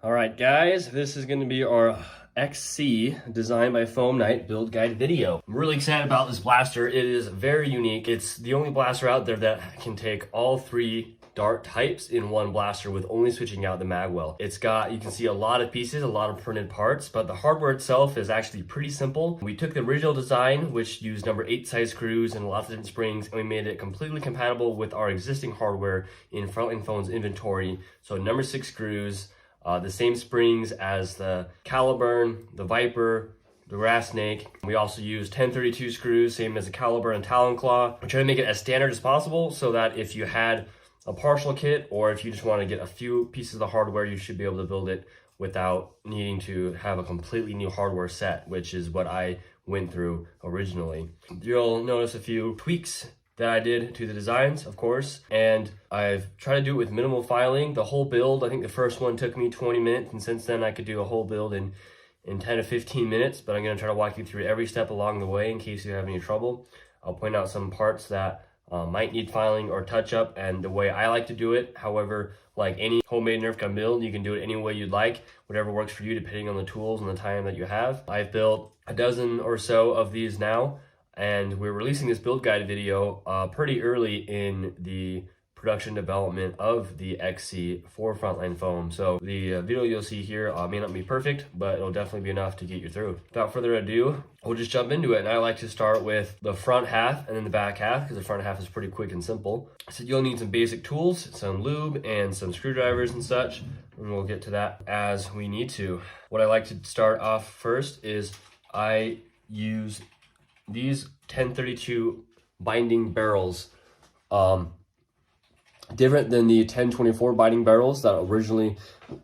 All right, guys, this is going to be our XC designed by Foam Night build guide video. I'm really excited about this blaster. It is very unique. It's the only blaster out there that can take all three dart types in one blaster with only switching out the Magwell. It's got, you can see a lot of pieces, a lot of printed parts, but the hardware itself is actually pretty simple. We took the original design, which used number 8 size screws and lots of different springs, and we made it completely compatible with our existing hardware in Frontline Foam's inventory. So number 6 screws, the same springs as the Caliburn, the Viper, the Grass Snake. We also use 1032 screws, same as the Caliburn and Talon Claw. We try to make it as standard as possible so that if you had a partial kit or if you just want to get a few pieces of the hardware, you should be able to build it without needing to have a completely new hardware set, which is what I went through originally. You'll notice a few tweaks that I did to the designs, of course, and I've tried to do it with minimal filing. The whole build, I think the first one took me 20 minutes, and since then I could do a whole build in 10 to 15 minutes, but I'm gonna try to walk you through every step along the way in case you have any trouble. I'll point out some parts that might need filing or touch up and the way I like to do it. However, like any homemade Nerf gun build, you can do it any way you'd like, whatever works for you depending on the tools and the time that you have. I've built a dozen or so of these now, and we're releasing this build guide video pretty early in the production development of the XC for Frontline Foam. So the video you'll see here may not be perfect, but it'll definitely be enough to get you through. Without further ado, we'll just jump into it. And I like to start with the front half and then the back half because the front half is pretty quick and simple. So you'll need some basic tools, some lube and some screwdrivers and such, and we'll get to that as we need to. What I like to start off first is I use these 1032 binding barrels, different than the 1024 binding barrels that originally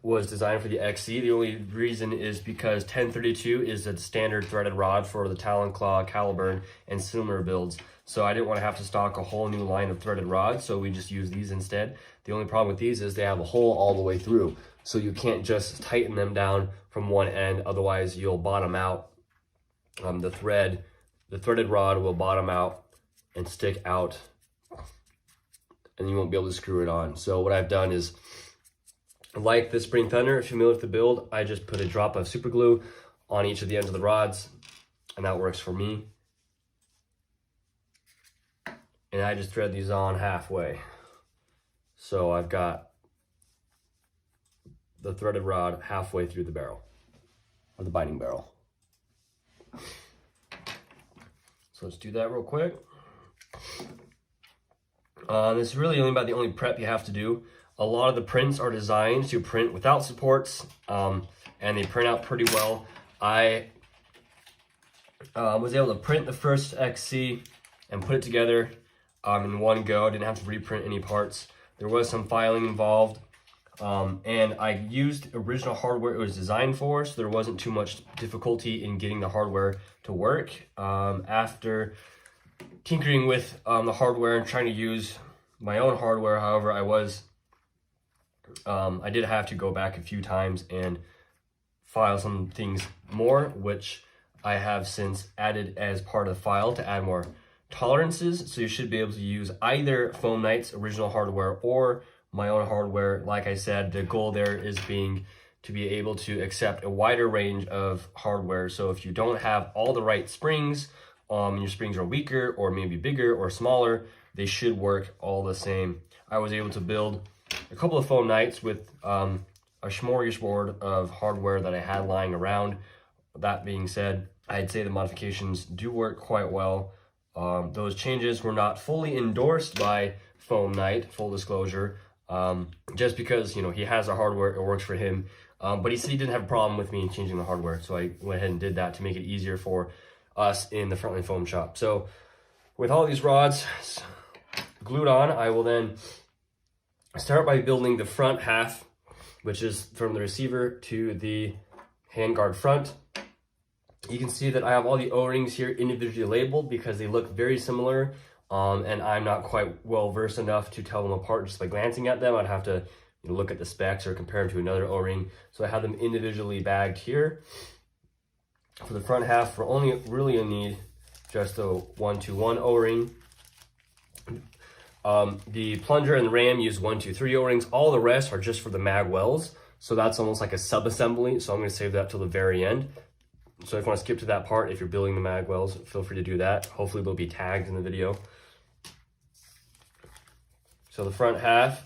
was designed for the XC. The only reason is because 1032 is the standard threaded rod for the Talon Claw, Caliburn, and similar builds. So I didn't want to have to stock a whole new line of threaded rods, so we just use these instead. The only problem with these is they have a hole all the way through, so you can't just tighten them down from one end, otherwise you'll bottom out. The threaded rod will bottom out and stick out, and you won't be able to screw it on. So what I've done is, like the Spring Thunder, if you're familiar with the build, I just put a drop of super glue on each of the ends of the rods, and that works for me. And I just thread these on halfway. So I've got the threaded rod halfway through the barrel, or the binding barrel. So let's do that real quick. This is really only about the only prep you have to do. A lot of the prints are designed to print without supports, and they print out pretty well. I was able to print the first XC and put it together in one go. I didn't have to reprint any parts. There was some filing involved, and I used original hardware it was designed for, so there wasn't too much difficulty in getting the hardware to work. After tinkering with the hardware and trying to use my own hardware, however, I did have to go back a few times and file some things more, which I have since added as part of the file to add more tolerances. So you should be able to use either Foam Night's original hardware or my own hardware. Like I said, the goal there is to be able to accept a wider range of hardware. So if you don't have all the right springs, your springs are weaker or maybe bigger or smaller, they should work all the same. I was able to build a couple of Foam Nights with a smorgasbord of hardware that I had lying around. That being said, I'd say the modifications do work quite well. Those changes were not fully endorsed by Foam Night, full disclosure, just because, he has the hardware, it works for him. But he said he didn't have a problem with me changing the hardware, so I went ahead and did that to make it easier for us in the Frontline Foam shop. So with all these rods glued on, I will then start by building the front half, which is from the receiver to the handguard front. You can see that I have all the O-rings here individually labeled because they look very similar, and I'm not quite well versed enough to tell them apart just by glancing at them. I'd have to look at the specs or compare them to another O-ring. So I have them individually bagged here. For the front half, we're only really need just a 1-2-1 O-ring. The plunger and the ram use 1-2-3 O-rings. All the rest are just for the Magwells. So that's almost like a sub-assembly. So I'm gonna save that till the very end. So if you wanna skip to that part, if you're building the Magwells, feel free to do that. Hopefully they'll be tagged in the video. So the front half,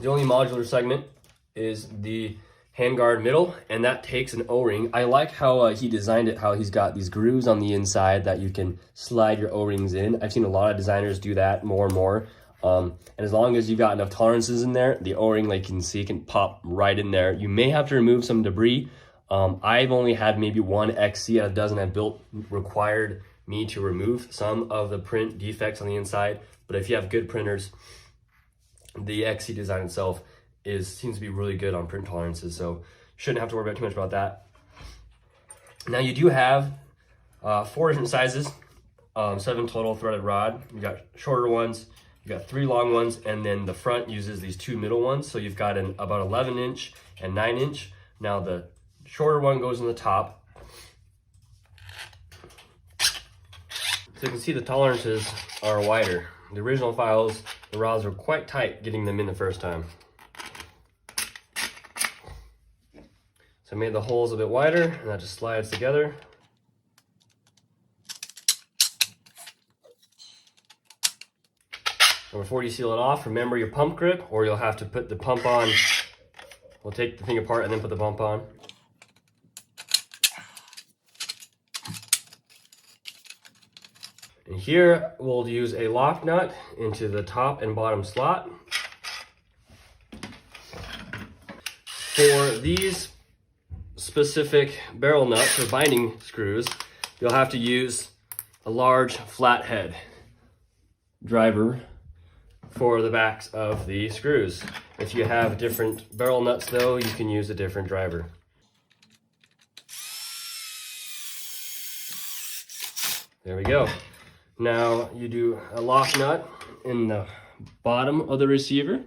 the only modular segment is the handguard middle, and that takes an O-ring. I like how he designed it, how he's got these grooves on the inside that you can slide your O-rings in. I've seen a lot of designers do that more and more. And as long as you've got enough tolerances in there, the O-ring, like you can see, can pop right in there. You may have to remove some debris. I've only had maybe one XC out of a dozen I've built required me to remove some of the print defects on the inside. But if you have good printers, the XC design itself seems to be really good on print tolerances, so shouldn't have to worry about too much about that. Now you do have 4 different sizes, 7 total threaded rod. You got shorter ones, you got 3 long ones, and then the front uses these 2 middle ones. So you've got an about 11 inch and 9 inch. Now the shorter one goes in the top. So you can see the tolerances are wider. The original files, the rods were quite tight getting them in the first time. So I made the holes a bit wider, and that just slides together. And before you seal it off, remember your pump grip, or you'll have to put the pump on. We'll take the thing apart and then put the pump on. And here we'll use a lock nut into the top and bottom slot. For these specific barrel nuts or binding screws, you'll have to use a large flathead driver for the backs of the screws. If you have different barrel nuts though, you can use a different driver. There we go. Now you do a lock nut in the bottom of the receiver.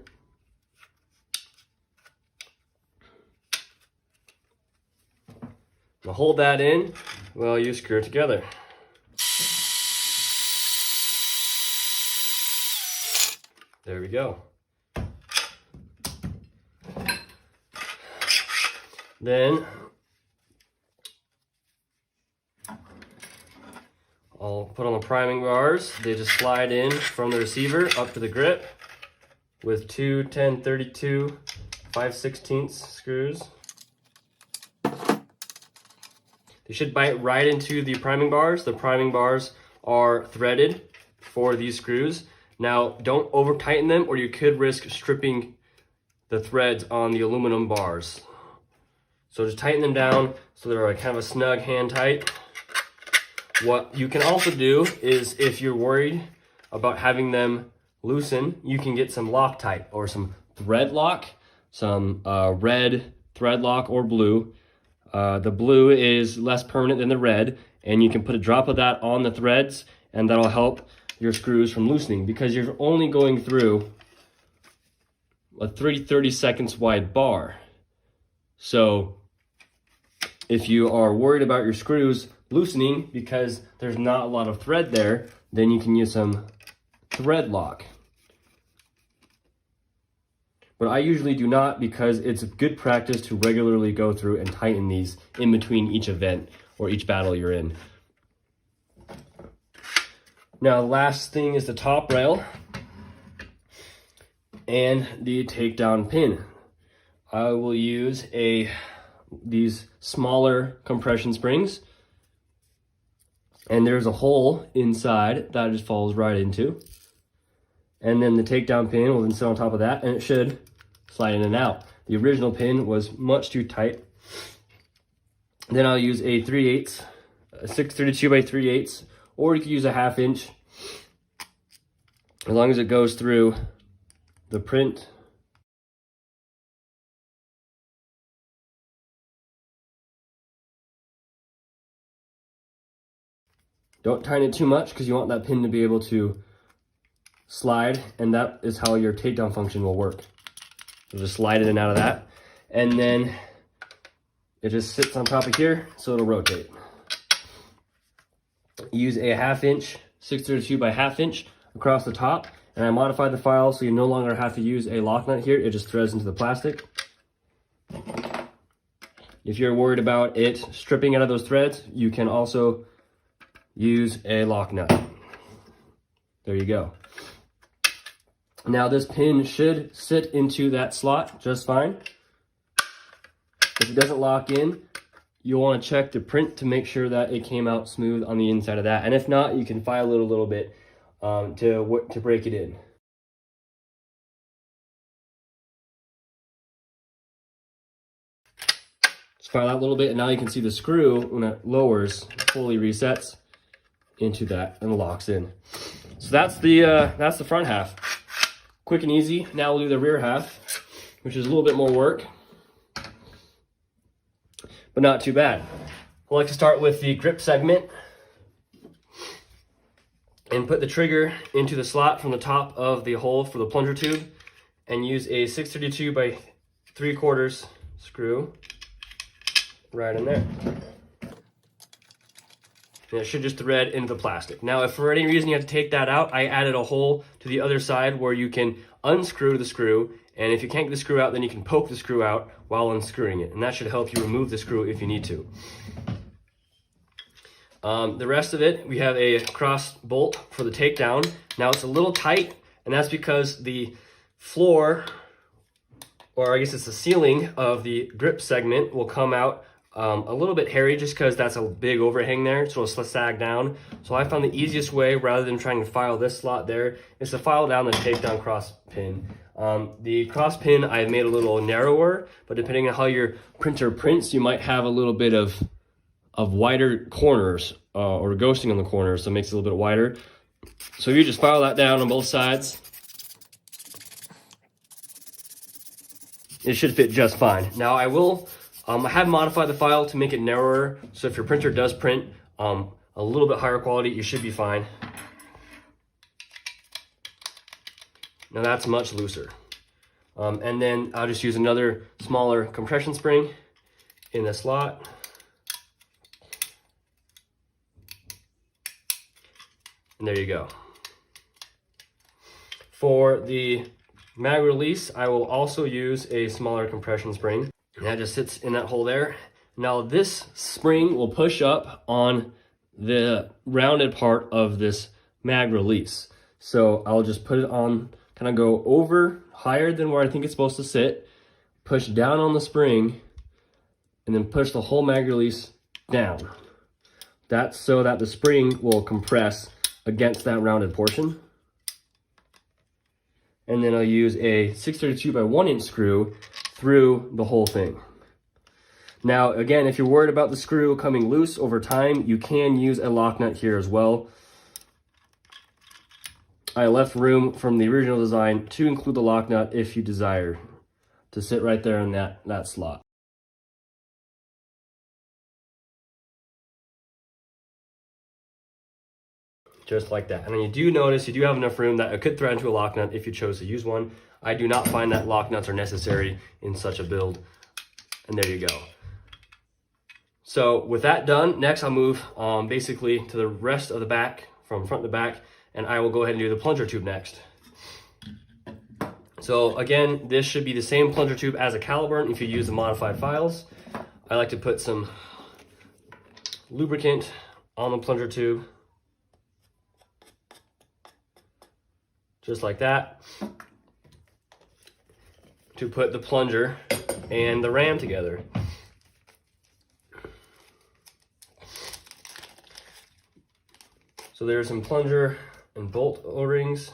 Now hold that in while you screw it together. There we go. Then I'll put on the priming bars. They just slide in from the receiver up to the grip with 2 10-32 5/16 screws. They should bite right into the priming bars. The priming bars are threaded for these screws. Now, don't over tighten them or you could risk stripping the threads on the aluminum bars. So just tighten them down so they're kind of a snug hand tight. What you can also do is, if you're worried about having them loosen, you can get some Loctite or some thread lock, some red thread lock or blue. The blue is less permanent than the red, and you can put a drop of that on the threads, and that'll help your screws from loosening, because you're only going through a 30 seconds wide bar. So if you are worried about your screws loosening because there's not a lot of thread there, then you can use some thread lock. But I usually do not, because it's a good practice to regularly go through and tighten these in between each event or each battle you're in. Now, the last thing is the top rail and the takedown pin. I will use these smaller compression springs, and there's a hole inside that it just falls right into. And then the takedown pin will then sit on top of that, and it should slide in and out. The original pin was much too tight. Then I'll use a 3/8, a 632 by 3/8, or you could use a 1/2 inch, as long as it goes through the print. Don't tighten it too much, because you want that pin to be able to slide, and that is how your takedown function will work. So just slide it in and out of that, and then it just sits on top of here, so it'll rotate. Use a 1/2 inch, 632 by 1/2 inch across the top, and I modified the file so you no longer have to use a lock nut here. It just threads into the plastic. If you're worried about it stripping out of those threads, you can also use a lock nut. There you go. Now this pin should sit into that slot just fine. If it doesn't lock in, you'll want to check the print to make sure that it came out smooth on the inside of that. And if not, you can file it a little bit to break it in. Just file out a little bit, and now you can see the screw, when it lowers, fully resets into that and locks in. So that's the front half. Quick and easy. Now we'll do the rear half, which is a little bit more work, but not too bad. I like to start with the grip segment and put the trigger into the slot from the top of the hole for the plunger tube, and use a 632 by 3/4 screw right in there. And it should just thread into the plastic. Now, if for any reason you have to take that out, I added a hole to the other side where you can unscrew the screw. And if you can't get the screw out, then you can poke the screw out while unscrewing it. And that should help you remove the screw if you need to. The rest of it, we have a cross bolt for the takedown. Now it's a little tight, and that's because the floor, or I guess it's the ceiling of the grip segment, will come out a little bit hairy just because that's a big overhang there, so it'll sag down. So I found the easiest way, rather than trying to file this slot there, is to file down the takedown cross pin. The cross pin I made a little narrower, but depending on how your printer prints, you might have a little bit of wider corners or ghosting on the corners, so it makes it a little bit wider. So you just file that down on both sides. It should fit just fine. Now I will, I have modified the file to make it narrower, so if your printer does print a little bit higher quality, you should be fine. Now that's much looser. And then I'll just use another smaller compression spring in the slot. And there you go. For the mag release, I will also use a smaller compression spring. And that just sits in that hole there. Now this spring will push up on the rounded part of this mag release. So I'll just put it on, kind of go over higher than where I think it's supposed to sit, push down on the spring, and then push the whole mag release down. That's so that the spring will compress against that rounded portion. And then I'll use a 632 by 1" screw through the whole thing. Now, again, if you're worried about the screw coming loose over time, you can use a lock nut here as well. I left room from the original design to include the lock nut if you desire to sit right there in that slot. Just like that. And then you do notice you do have enough room that it could thread into a lock nut if you chose to use one. I do not find that lock nuts are necessary in such a build. And there you go. So with that done, next I'll move basically to the rest of the back, from front to back, and I will go ahead and do the plunger tube next. So again, this should be the same plunger tube as a caliburn if you use the modified files. I like to put some lubricant on the plunger tube. Just like that, to put the plunger and the ram together. So there's some plunger and bolt O-rings.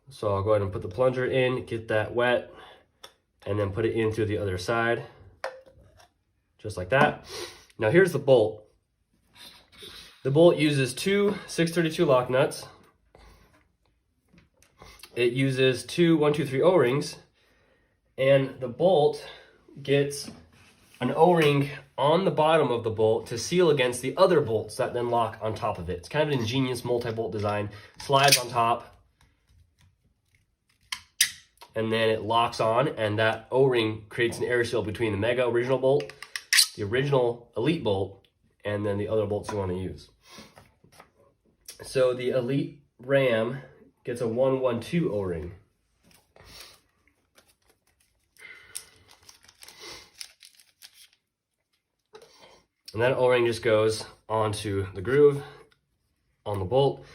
So I'll go ahead and put the plunger in, get that wet, and then put it in through the other side, just like that. Now here's the bolt. The bolt uses two 632 lock nuts. It uses two 123 O-rings, and the bolt gets an O-ring on the bottom of the bolt to seal against the other bolts that then lock on top of it. It's kind of an ingenious multi-bolt design. Slides on top, and then it locks on, and that O-ring creates an air seal between the Mega original bolt, the original Elite bolt, and then the other bolts you want to use. So the Elite ram gets a 112 O-ring. And that O-ring just goes onto the groove on the bolt.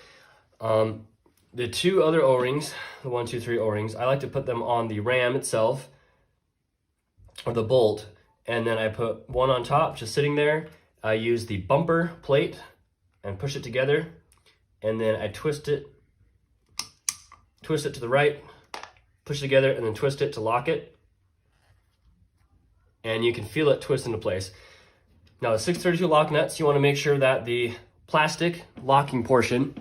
The two other O-rings, the 1, 2, 3 O-rings, I like to put them on the ram itself, or the bolt, and then I put one on top, just sitting there. I use the bumper plate and push it together, and then I twist it to the right, push it together, and then twist it to lock it. And you can feel it twist into place. Now the 632 lock nuts, you want to make sure that the plastic locking portion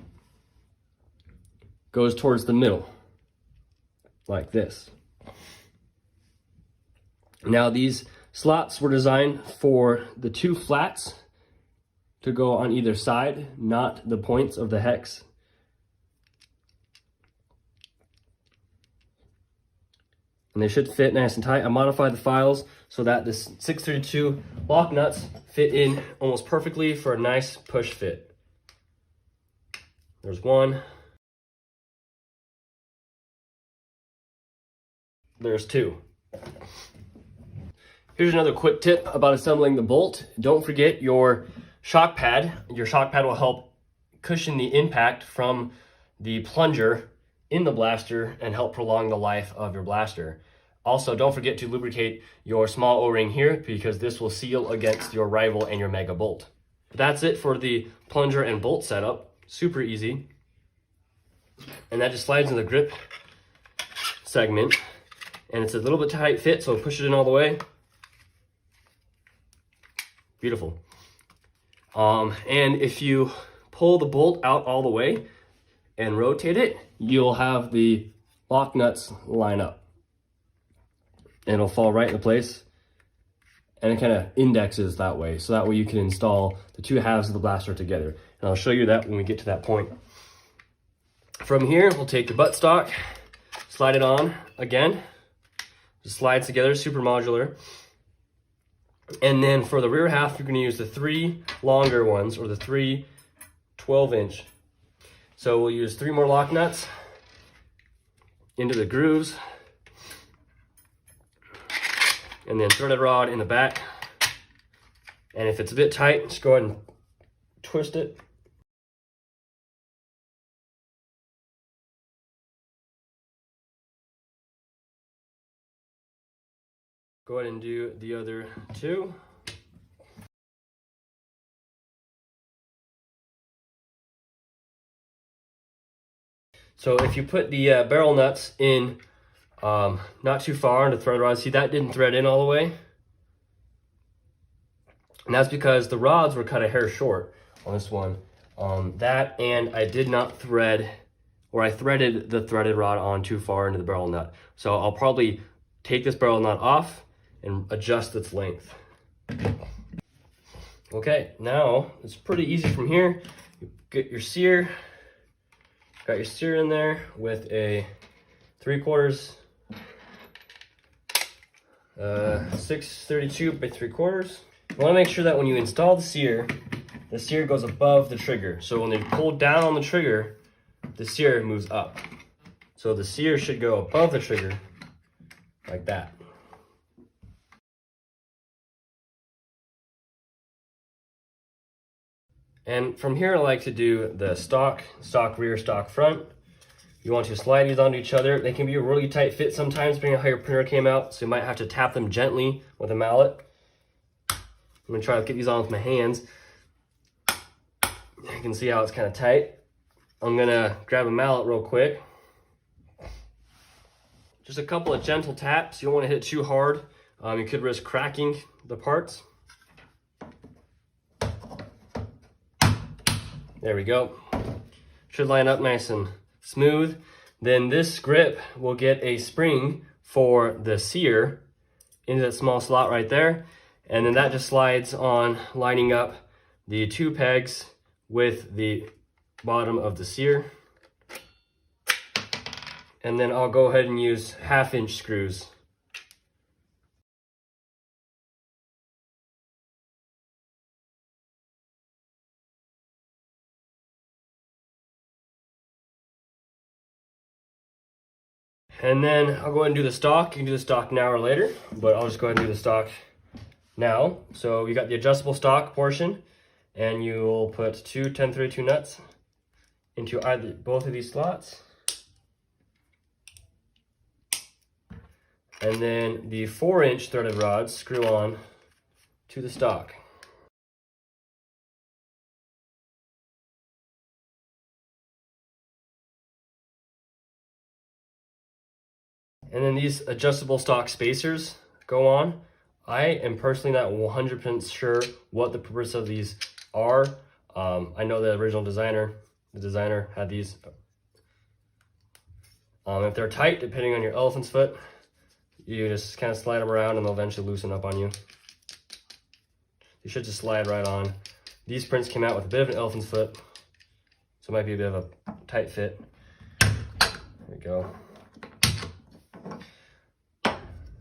goes towards the middle, like this. Now these slots were designed for the two flats to go on either side, not the points of the hex. And they should fit nice and tight. I modified the files so that the 632 lock nuts fit in almost perfectly for a nice push fit. There's one. There's two. Here's another quick tip about assembling the bolt. Don't forget your shock pad. Your shock pad will help cushion the impact from the plunger in the blaster and help prolong the life of your blaster. Also, don't forget to lubricate your small O-ring here because this will seal against your rival and your mega bolt. That's it for the plunger and bolt setup. Super easy. And that just slides in the grip segment. And it's a little bit tight fit, so push it in all the way. Beautiful. And if you pull the bolt out all the way and rotate it, you'll have the lock nuts line up. And it'll fall right into place. And it kind of indexes that way. So that way you can install the two halves of the blaster together. And I'll show you that when we get to that point. From here, we'll take the buttstock, slide it on again. Just slides together, super modular. And then for the rear half, you're going to use the 3 longer ones, or the 3 12-inch. So we'll use 3 more lock nuts into the grooves, and then threaded rod in the back. And if it's a bit tight, just go ahead and twist it. Go ahead and do the other 2. So if you put the barrel nuts in not too far into the thread rod, see that didn't thread in all the way? And that's because the rods were cut a hair short on this one. That and I did not thread, or I threaded the threaded rod on too far into the barrel nut. So I'll probably take this barrel nut off and adjust its length. Okay, now it's pretty easy from here. You get your sear, got your sear in there with a 3/4 632 by 3/4. You want to make sure that when you install the sear goes above the trigger. So when they pull down on the trigger, the sear moves up. So the sear should go above the trigger like that. And from here, I like to do the stock rear, stock front. You want to slide these onto each other. They can be a really tight fit sometimes, depending on how your printer came out. So you might have to tap them gently with a mallet. I'm gonna try to get these on with my hands. You can see how it's kind of tight. I'm gonna grab a mallet real quick. Just a couple of gentle taps. You don't want to hit it too hard. You could risk cracking the parts. There we go. Should line up nice and smooth. Then this grip will get a spring for the sear into that small slot right there. And then that just slides on, lining up the 2 pegs with the bottom of the sear. And then I'll go ahead and use 1/2-inch screws. And then I'll go ahead and do the stock. You can do the stock now or later, but I'll just go ahead and do the stock Now, so you got the adjustable stock portion, and you'll put two 1032 nuts into both of these slots. And then the 4-inch threaded rods screw on to the stock. And then these adjustable stock spacers go on. I am personally not 100% sure what the purpose of these are. I know the original designer, had these. If they're tight, depending on your elephant's foot, you just kind of slide them around and they'll eventually loosen up on you. You should just slide right on. These prints came out with a bit of an elephant's foot, so it might be a bit of a tight fit. There we go.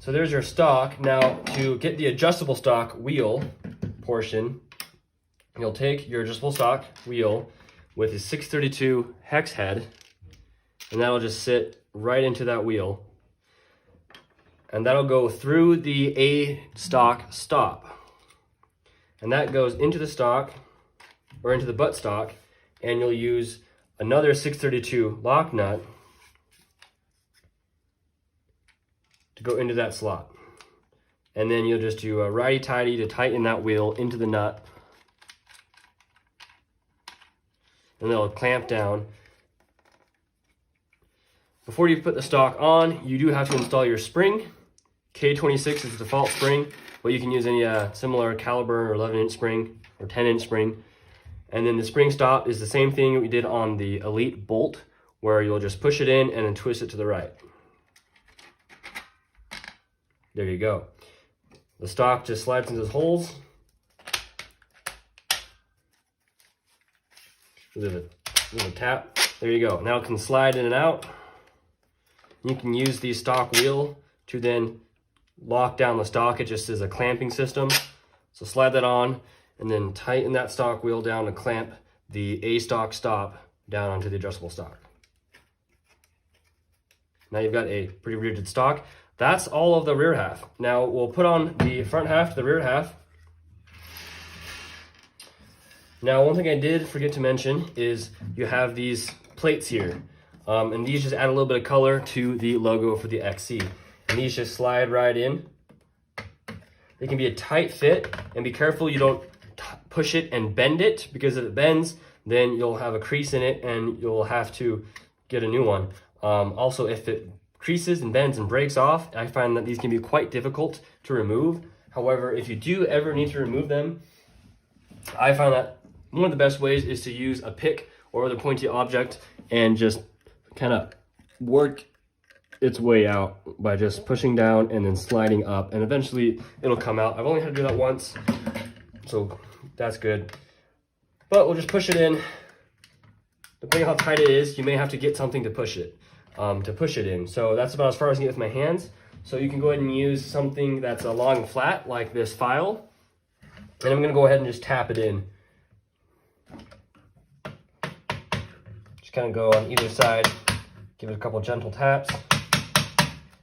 So there's your stock. Now, to get the adjustable stock wheel portion, you'll take your adjustable stock wheel with a 632 hex head, and that'll just sit right into that wheel. And that'll go through the A stock stop. And that goes into the stock, or into the butt stock, and you'll use another 632 lock nut to go into that slot. And then you'll just do a righty-tighty to tighten that wheel into the nut. And it'll clamp down. Before you put the stock on, you do have to install your spring. K26 is the default spring, but you can use any similar caliber or 11-inch spring or 10-inch spring. And then the spring stop is the same thing we did on the Elite bolt, where you'll just push it in and then twist it to the right. There you go. The stock just slides into those holes. With a tap. There you go. Now it can slide in and out. You can use the stock wheel to then lock down the stock. It just is a clamping system. So slide that on and then tighten that stock wheel down to clamp the A stock stop down onto the adjustable stock. Now you've got a pretty rigid stock. That's all of the rear half. Now we'll put on the front half to the rear half. Now, one thing I did forget to mention is you have these plates here. And these just add a little bit of color to the logo for the XC. And these just slide right in. They can be a tight fit, and be careful you don't push it and bend it, because if it bends, then you'll have a crease in it and you'll have to get a new one. Also, if it creases and bends and breaks off, I find that these can be quite difficult to remove. However, if you do ever need to remove them, I find that one of the best ways is to use a pick or other pointy object and just kind of work its way out by just pushing down and then sliding up, and eventually it'll come out. I've only had to do that once, so that's good. But we'll just push it in. Depending on how tight it is, you may have to get something to push it in. So that's about as far as I can get with my hands. So you can go ahead and use something that's a long and flat, like this file. And I'm gonna go ahead and just tap it in. Just kind of go on either side, give it a couple gentle taps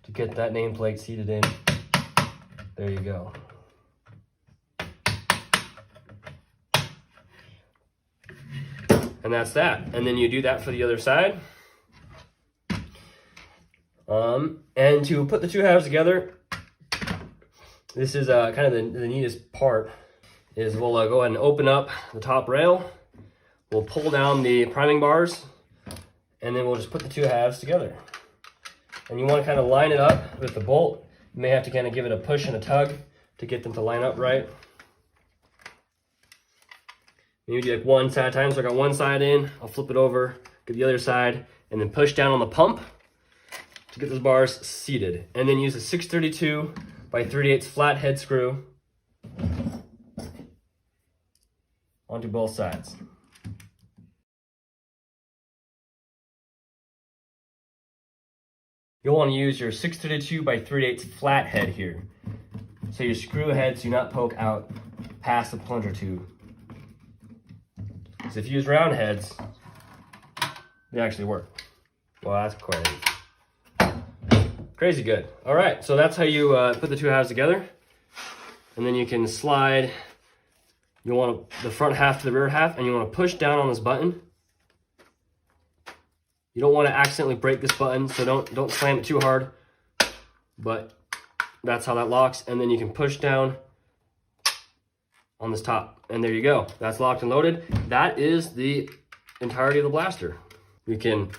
to get that nameplate seated in. There you go. And that's that. And then you do that for the other side. And to put the two halves together, this is kind of the neatest part, is we'll go ahead and open up the top rail. We'll pull down the priming bars, and then we'll just put the two halves together. And you want to kind of line it up with the bolt. You may have to kind of give it a push and a tug to get them to line up right. Maybe do like one side at a time. So I got one side in, I'll flip it over, get the other side, and then push down on the pump to get those bars seated. And then use a 632 by 3/8 flat head screw onto both sides. You'll want to use your 632 by 3/8 flat head here, so your screw heads do not poke out past the plunger tube. So if you use round heads, they actually work. Well, that's quite crazy good. All right, so that's how you put the two halves together. and then you can slide. You want the front half to the rear half, and you want to push down on this button. You don't want to accidentally break this button, so don't slam it too hard, but that's how that locks. And then you can push down on this top, and there you go. That's locked and loaded. That is the entirety of the blaster. We can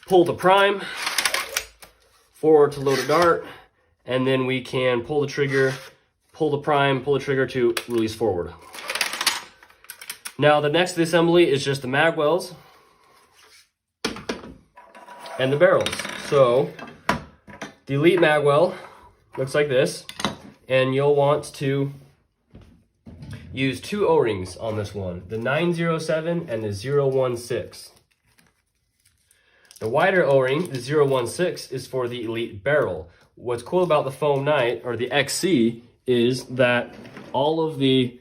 pull the prime, forward to load a dart, and then we can pull the trigger, pull the prime, pull the trigger to release forward. Now the next to the assembly is just the magwells and the barrels. So the Elite magwell looks like this, and you'll want to use 2 O-rings on this one, the 907 and the 016. The wider O-ring, the 016, is for the Elite barrel. What's cool about the Foam Knight, or the XC, is that all of the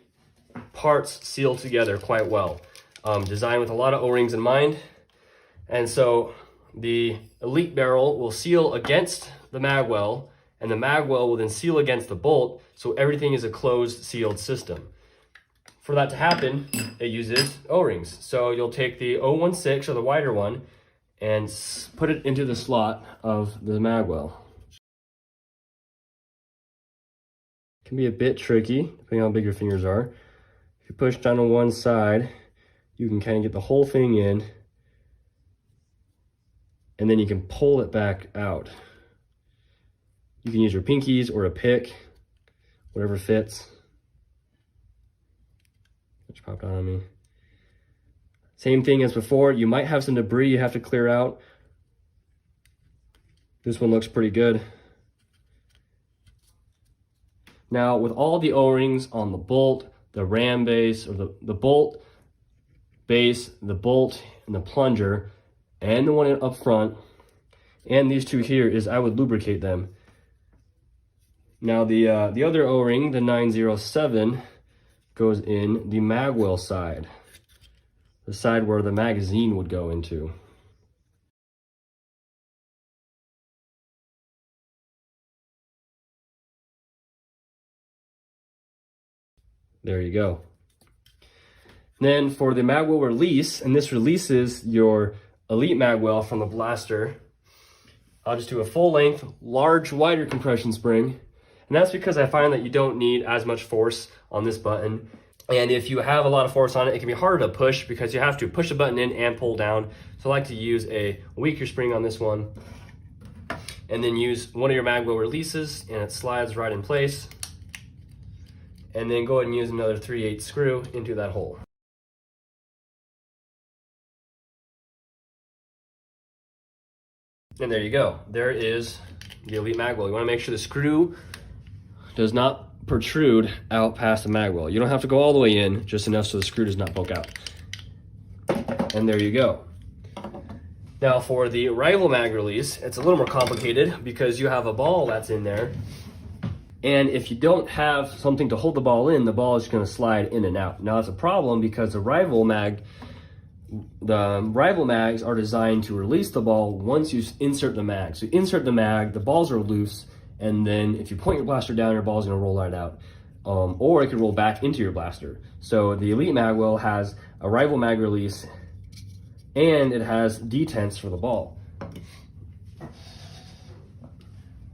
parts seal together quite well. Designed with a lot of O-rings in mind. And so the Elite barrel will seal against the magwell, and the magwell will then seal against the bolt, so everything is a closed, sealed system. For that to happen, it uses O-rings. So you'll take the 016, or the wider one, and put it into the slot of the magwell. It can be a bit tricky, depending on how big your fingers are. If you push down on one side, you can kind of get the whole thing in, and then you can pull it back out. You can use your pinkies or a pick, whatever fits. Which popped out on me. Same thing as before, you might have some debris you have to clear out. This one looks pretty good. Now with all the O-rings on the bolt, the ram base, or the bolt base, the bolt and the plunger, and the one up front, and these 2 here, is I would lubricate them. Now the other O-ring, the 907, goes in the magwell side, the side where the magazine would go into. There you go. Then for the magwell release, and this releases your Elite magwell from the blaster, I'll just do a full length, large, wider compression spring. And that's because I find that you don't need as much force on this button. And if you have a lot of force on it, it can be harder to push because you have to push the button in and pull down. So I like to use a weaker spring on this one, and then use one of your magwell releases, and it slides right in place. And then go ahead and use another 3/8 screw into that hole. And there you go. There is the Elite magwell. You want to make sure the screw does not protrude out past the magwell. You don't have to go all the way in, just enough so the screw does not poke out. And there you go. Now for the rival mag release, it's a little more complicated because you have a ball that's in there. And if you don't have something to hold the ball in, the ball is going to slide in and out. Now it's a problem because the rival mags are designed to release the ball once you insert the mag. So you insert the mag, the balls are loose, and then if you point your blaster down, your ball is going to roll right out. Or it could roll back into your blaster. So the Elite magwell has a rival mag release, and it has detents for the ball.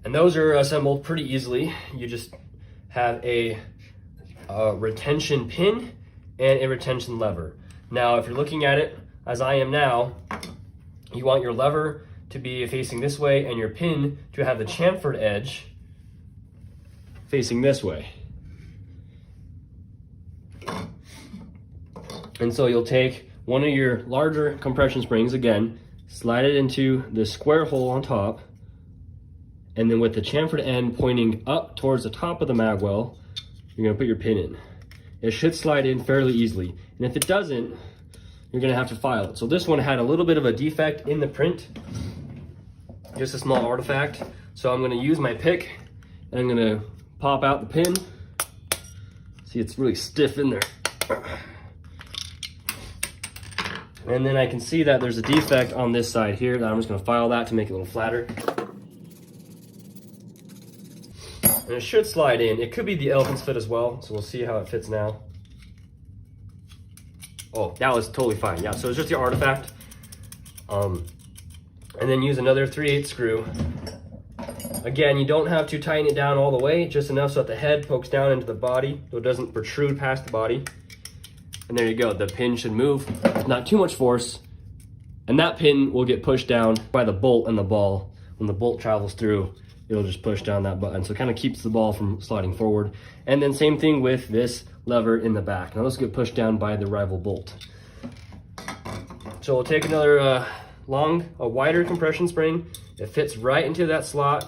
And those are assembled pretty easily. You just have a retention pin and a retention lever. Now, if you're looking at it as I am now, you want your lever to be facing this way and your pin to have the chamfered edge facing this way. And so you'll take one of your larger compression springs, again, slide it into the square hole on top, and then with the chamfered end pointing up towards the top of the magwell, you're gonna put your pin in. It should slide in fairly easily. And if it doesn't, you're gonna have to file it. So this one had a little bit of a defect in the print, just a small artifact. So I'm gonna use my pick, and I'm gonna pop out the pin. See, it's really stiff in there. And then I can see that there's a defect on this side here that I'm just gonna file that to make it a little flatter. And it should slide in. It could be the elephant's foot as well, so we'll see how it fits now. Oh, that was totally fine. Yeah, so it's just the artifact. And then use another 3/8 screw. Again, you don't have to tighten it down all the way, just enough so that the head pokes down into the body, so it doesn't protrude past the body. And there you go, the pin should move, not too much force. And that pin will get pushed down by the bolt and the ball. When the bolt travels through, it'll just push down that button. So it kind of keeps the ball from sliding forward. And then same thing with this lever in the back. Now those get pushed down by the rival bolt. So we'll take another wider compression spring. It fits right into that slot.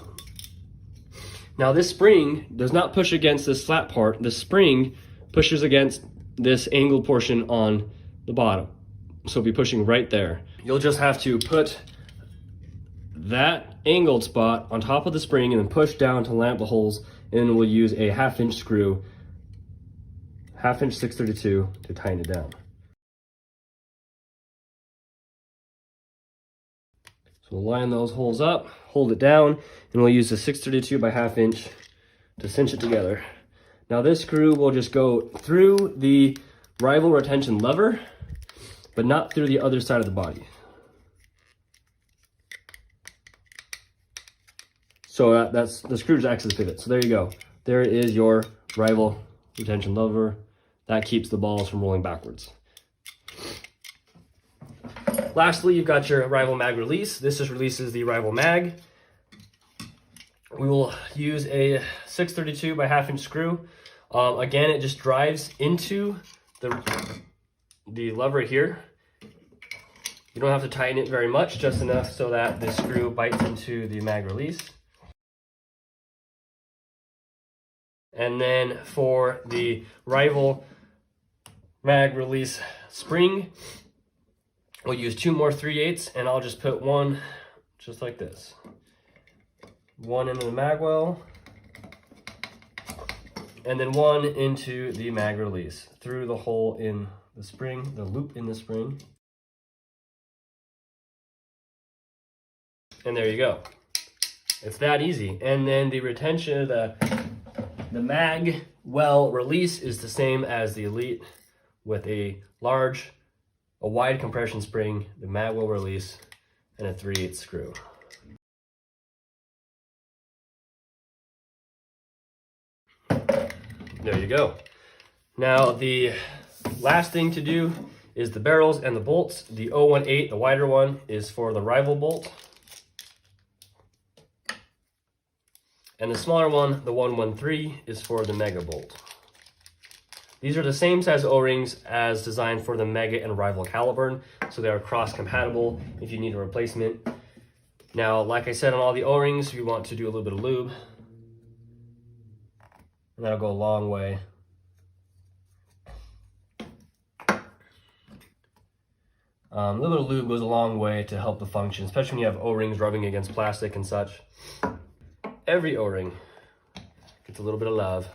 Now this spring does not push against this flat part. The spring pushes against this angled portion on the bottom. So it'll be pushing right there. You'll just have to put that angled spot on top of the spring and then push down to line up the holes, and then we'll use a 1/2" screw, 1/2" 632 to tighten it down. So we'll line those holes up, hold it down, and we'll use the 632 by 1/2" to cinch it together. Now this screw will just go through the rival retention lever, but not through the other side of the body. So that's the screw just acts as a pivot. So there you go. There is your rival retention lever. That keeps the balls from rolling backwards. Lastly, you've got your rival mag release. This just releases the rival mag. We will use a 632 by 1/2" screw. Again, it just drives into the lever here. You don't have to tighten it very much, just enough so that the screw bites into the mag release. And then for the rival mag release spring, we'll use 2 more 3/8, and I'll just put one just like this. One into the Magwell, and then one into the mag release through the hole in the spring, the loop in the spring. And there you go. It's that easy. And then the retention, the Magwell release is the same as the Elite with a wide compression spring, the Magwell release, and a 3/8 screw. There you go. Now the last thing to do is the barrels and the bolts. The 018, the wider one, is for the rival bolt. And the smaller one, the 113, is for the Mega bolt. These are the same size O-rings as designed for the Mega and rival Caliburn, so they are cross-compatible if you need a replacement. Now, like I said on all the O-rings, we want to do a little bit of lube. And that'll go a long way. A little bit of lube goes a long way to help the function, especially when you have O-rings rubbing against plastic and such. Every O-ring gets a little bit of love.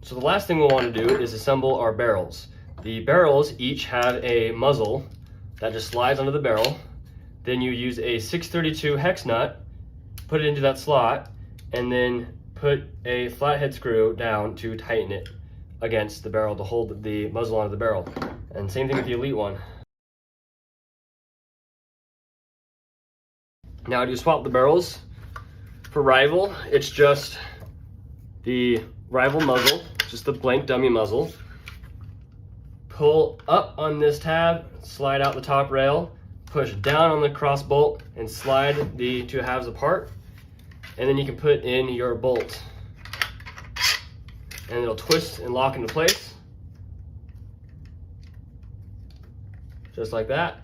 So the last thing we'll want to do is assemble our barrels. The barrels each have a muzzle that just slides under the barrel. Then you use a 632 hex nut, put it into that slot, and then put a flathead screw down to tighten it against the barrel to hold the muzzle onto the barrel. And same thing with the Elite one. Now to swap the barrels, for rival, it's just the rival muzzle, just the blank dummy muzzle. Pull up on this tab, slide out the top rail, push down on the cross bolt, and slide the 2 halves apart. And then you can put in your bolt. And it'll twist and lock into place. Just like that.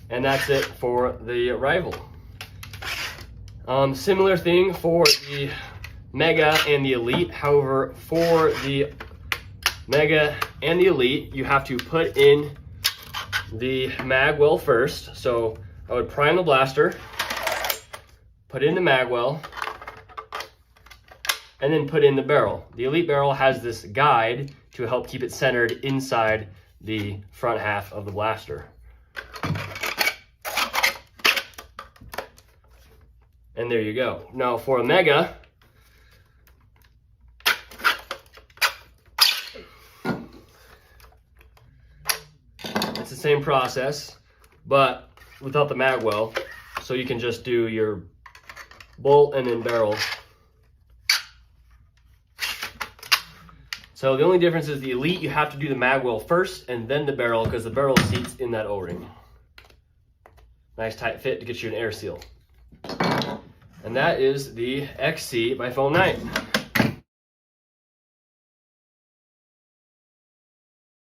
And that's it for the rival. Similar thing for the Mega and the Elite. However, for the Mega and the Elite, you have to put in the Magwell first. So I would prime the blaster, put in the Magwell, and then put in the barrel. The Elite barrel has this guide to help keep it centered inside the front half of the blaster. And there you go. Now for a Mega, It's the same process, but without the Magwell. So you can just do your bolt and then barrel. So the only difference is the Elite, you have to do the Magwell first and then the barrel, because the barrel seats in that O-ring. Nice tight fit to get you an air seal. And that is the XC by Foam Night.